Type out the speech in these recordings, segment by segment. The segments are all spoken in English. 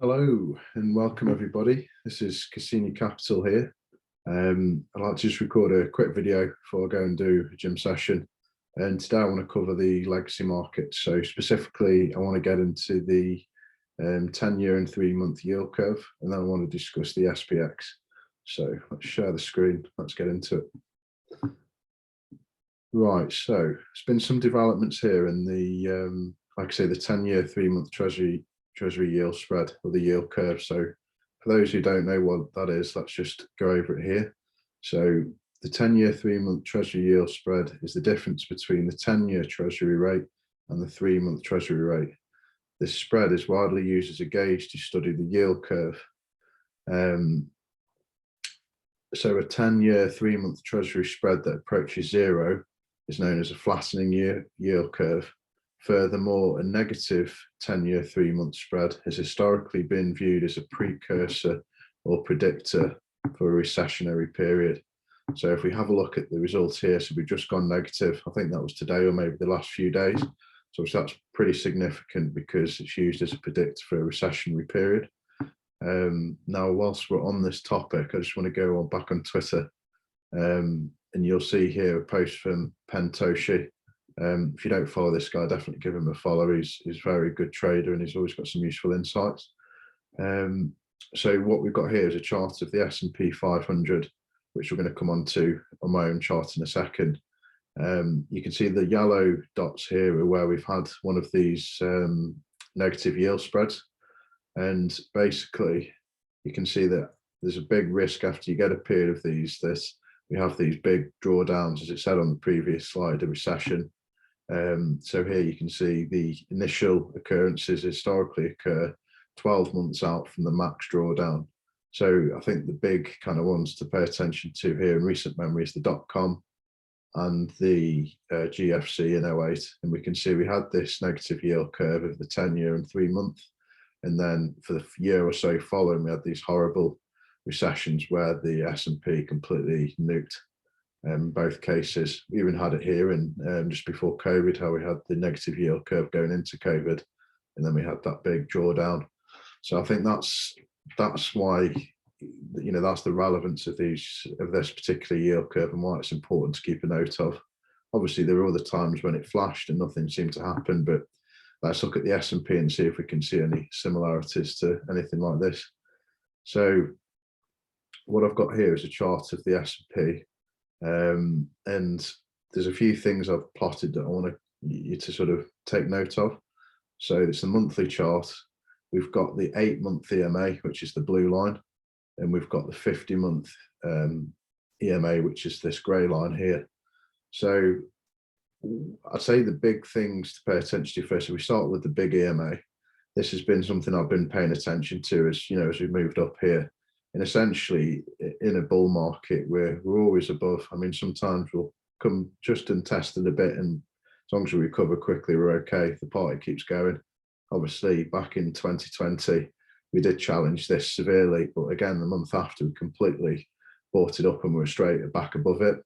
Hello and welcome everybody. This is Cassini Capital here. I'd like to just record a quick video before I go and do a gym session. And today I want to cover the legacy market. So specifically, I want to get into the 10-year and 3-month yield curve, and then I want to discuss the SPX. So let's share the screen. Let's get into it. Right, so there's been some developments here in the, like I say, the 10-year, 3-month Treasury yield spread, or the yield curve. So for those who don't know what that is, let's just go over it here. So the 10-year, 3-month Treasury yield spread is the difference between the 10-year Treasury rate and the 3-month Treasury rate. This spread is widely used as a gauge to study the yield curve. So a 10-year, 3-month Treasury spread that approaches zero is known as a flattening yield curve. Furthermore, a negative 10-year, 3-month spread has historically been viewed as a precursor or predictor for a recessionary period. So if we have a look at the results here, so we've just gone negative. I think that was today or maybe the last few days. So that's pretty significant because it's used as a predictor for a recessionary period. Now, whilst we're on this topic, I just want to go on back on Twitter, and you'll see here a post from Pentoshi. If you don't follow this guy, definitely give him a follow. He's a very good trader and he's always got some useful insights. So what we've got here is a chart of the S&P 500, which we're going to come on to on my own chart in a second. You can see the yellow dots here are where we've had one of these negative yield spreads. And basically, you can see that there's a big risk after you get a period of these, we have these big drawdowns, as it said on the previous slide, a recession. So here you can see the initial occurrences historically occur 12 months out from the max drawdown. So I think the big kind of ones to pay attention to here in recent memory is the dot-com and the GFC in 08. And we can see we had this negative yield curve of the 10-year and 3-month. And then for the year or so following, we had these horrible recessions where the S&P completely nuked. Both cases. We even had it here in just before COVID, how we had the negative yield curve going into COVID, and then we had that big drawdown. So I think that's why, you know, that's the relevance of this particular yield curve and why it's important to keep a note of. Obviously, there were other times when it flashed and nothing seemed to happen, but let's look at the S&P and see if we can see any similarities to anything like this. So what I've got here is a chart of the S&P. And there's a few things I've plotted that I want you to sort of take note of. So it's the monthly chart. We've got the 8-month EMA, which is the blue line, and we've got the 50-month EMA, which is this grey line here. So I'd say the big things to pay attention to first. So we start with the big EMA. This has been something I've been paying attention to as we've moved up here. And essentially, in a bull market, we're always above. I mean, sometimes we'll come just and test it a bit, and as long as we recover quickly, we're okay. The party keeps going. Obviously, back in 2020, we did challenge this severely, but again, the month after, we completely bought it up and we were straight back above it.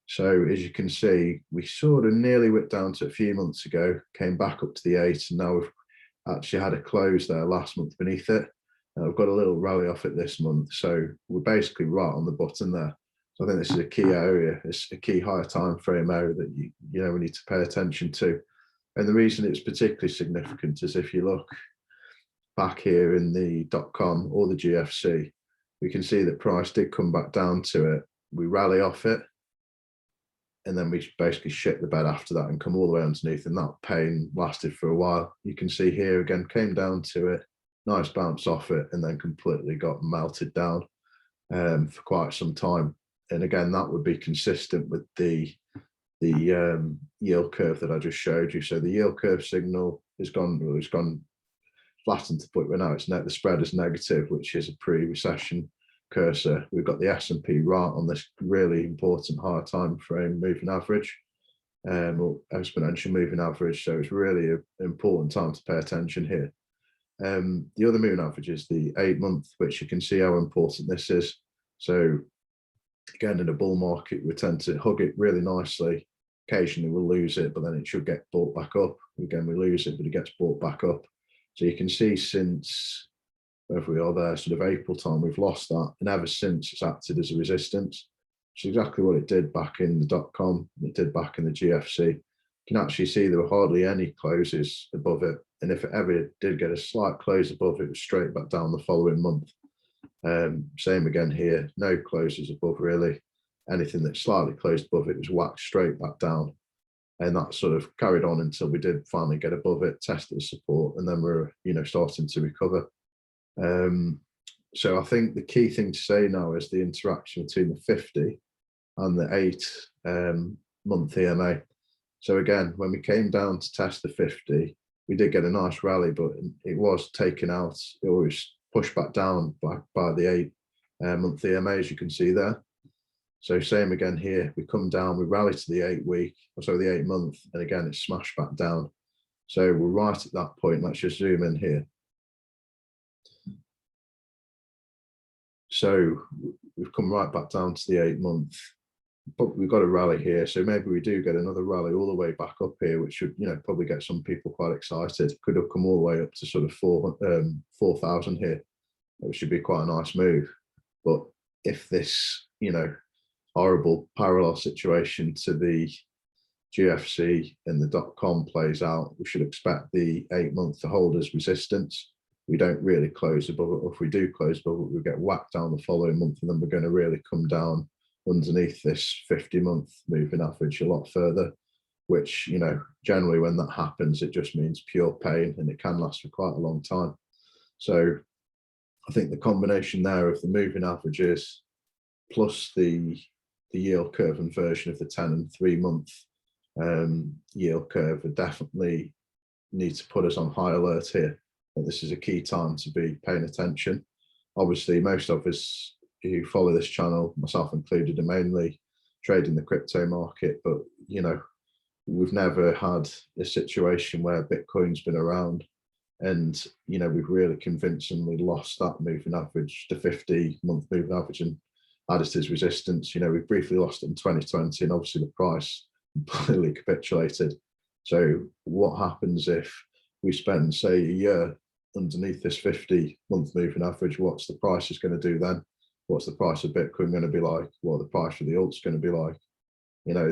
So as you can see, we sort of nearly whipped down to a few months ago, came back up to the 8, and now we've actually had a close there last month beneath it. We've got a little rally off it this month, so we're basically right on the button there. So I think this is a key area, it's a key higher time frame area that we need to pay attention to. And the reason it's particularly significant is if you look back here in the dot-com or the GFC, we can see that price did come back down to it. We rally off it, and then we basically shit the bed after that and come all the way underneath, and that pain lasted for a while. You can see here again, came down to it, nice bounce off it, and then completely got melted down for quite some time. And again, that would be consistent with the yield curve that I just showed you. So the yield curve signal has gone flattened to the point where now the spread is negative, which is a pre-recession cursor. We've got the S&P right on this really important higher time frame moving average, or exponential moving average. So it's really an important time to pay attention here. The other moving average is the 8-month, which you can see how important this is. So again, in a bull market, we tend to hug it really nicely. Occasionally we'll lose it, but then it should get bought back up. Again, we lose it, but it gets bought back up. So you can see since wherever we are there, sort of April time, we've lost that. And ever since, it's acted as a resistance, which is exactly what it did back in the .com, it did back in the GFC. You can actually see there were hardly any closes above it. And if it ever did get a slight close above, it was straight back down the following month. Same again here, no closes above really. Anything that slightly closed above it was whacked straight back down. And that sort of carried on until we did finally get above it, tested the support, and then we're, starting to recover. So I think the key thing to say now is the interaction between the 50 and the 8-month EMA. So again, when we came down to test the 50, we did get a nice rally, but it was taken out. It was pushed back down by the 8-month EMA, as you can see there. So same again here, we come down, we rally to the 8-month, and again, it's smashed back down. So we're right at that point. Let's just zoom in here. So we've come right back down to the 8-month, but we've got a rally here. So maybe we do get another rally all the way back up here, which should, probably get some people quite excited. Could have come all the way up to sort of 4,000 here, which should be quite a nice move. But if this, horrible parallel situation to the GFC and the .com plays out, we should expect the 8-month to hold as resistance. We don't really close above it. Or if we do close above it, we get whacked down the following month, and then we're going to really come down underneath this 50-month moving average a lot further, which, generally when that happens, it just means pure pain, and it can last for quite a long time. So I think the combination there of the moving averages plus the yield curve inversion of the 10 and 3-month yield curve would definitely need to put us on high alert here. That this is a key time to be paying attention. Obviously, most of us who follow this channel, myself included, are mainly trading the crypto market, but we've never had a situation where Bitcoin's been around and we've really convincingly lost that moving average, the 50-month moving average, and had it as resistance. We briefly lost it in 2020, and obviously the price completely capitulated. So what happens if we spend, say, a year underneath this 50-month moving average? What's the price is going to do then? What's the price of Bitcoin going to be like? What the price of the alts going to be like?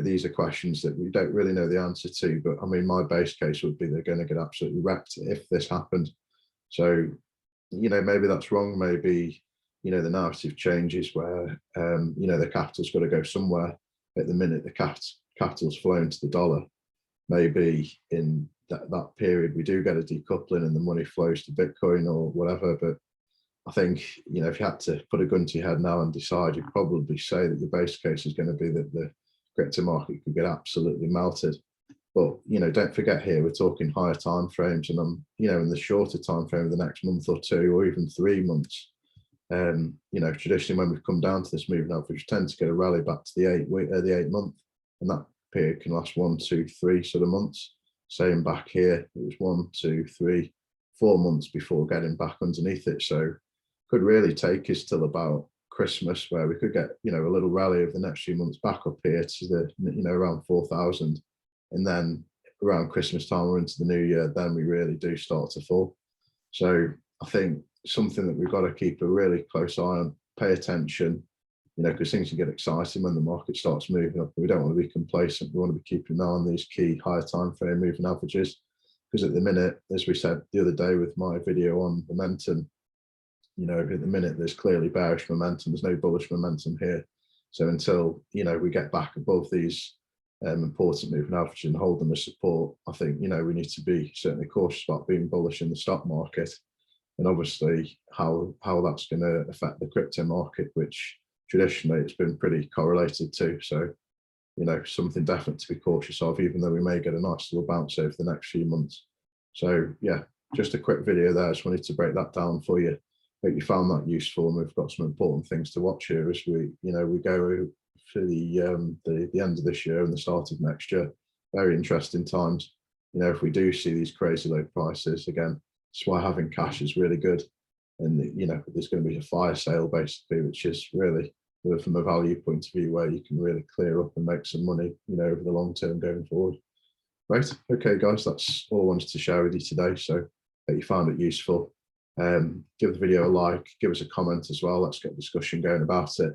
These are questions that we don't really know the answer to, but I mean, my base case would be they're going to get absolutely wrecked if this happened. So, maybe that's wrong. Maybe, the narrative changes where, the capital's got to go somewhere. At the minute, the capital's flowing to the dollar. Maybe in that period, we do get a decoupling and the money flows to Bitcoin or whatever. But I think, if you had to put a gun to your head now and decide, you'd probably say that your base case is going to be that the crypto market could get absolutely melted. But, don't forget here, we're talking higher time frames, and I'm, in the shorter time frame of the next month or two, or even 3 months. Traditionally when we've come down to this moving average, we tend to get a rally back to the 8-month, and that period can last 1, 2, 3 sort of months. Same back here, it was 1, 2, 3, 4 months before getting back underneath it. So could really take us till about Christmas, where we could get, a little rally over the next few months back up here to the, around 4,000. And then around Christmas time or into the new year, then we really do start to fall. So I think something that we've got to keep a really close eye on, pay attention, because things can get exciting when the market starts moving up. We don't want to be complacent. We want to be keeping an eye on these key higher time frame moving averages, because at the minute, as we said the other day with my video on momentum, at the minute there's clearly bearish momentum. There's no bullish momentum here. So until we get back above these important moving averages and hold them as support, I think we need to be certainly cautious about being bullish in the stock market. And obviously how that's going to affect the crypto market, which traditionally it's been pretty correlated to. So, something definite to be cautious of, even though we may get a nice little bounce over the next few months. So yeah, just a quick video there. I just wanted to break that down for you. Hope you found that useful, and we've got some important things to watch here as we go for the end of this year and the start of next year. Very interesting times. If we do see these crazy low prices again, that's why having cash is really good. And there's going to be a fire sale basically, which is really, from a value point of view, where you can really clear up and make some money, over the long term going forward. Right, okay guys, that's all I wanted to share with you today. So hope you found it useful. Give the video a like, give us a comment as well. Let's get a discussion going about it.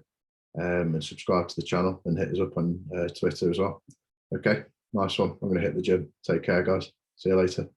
And subscribe to the channel and hit us up on Twitter as well. Okay, nice one. I'm going to hit the gym. Take care, guys. See you later.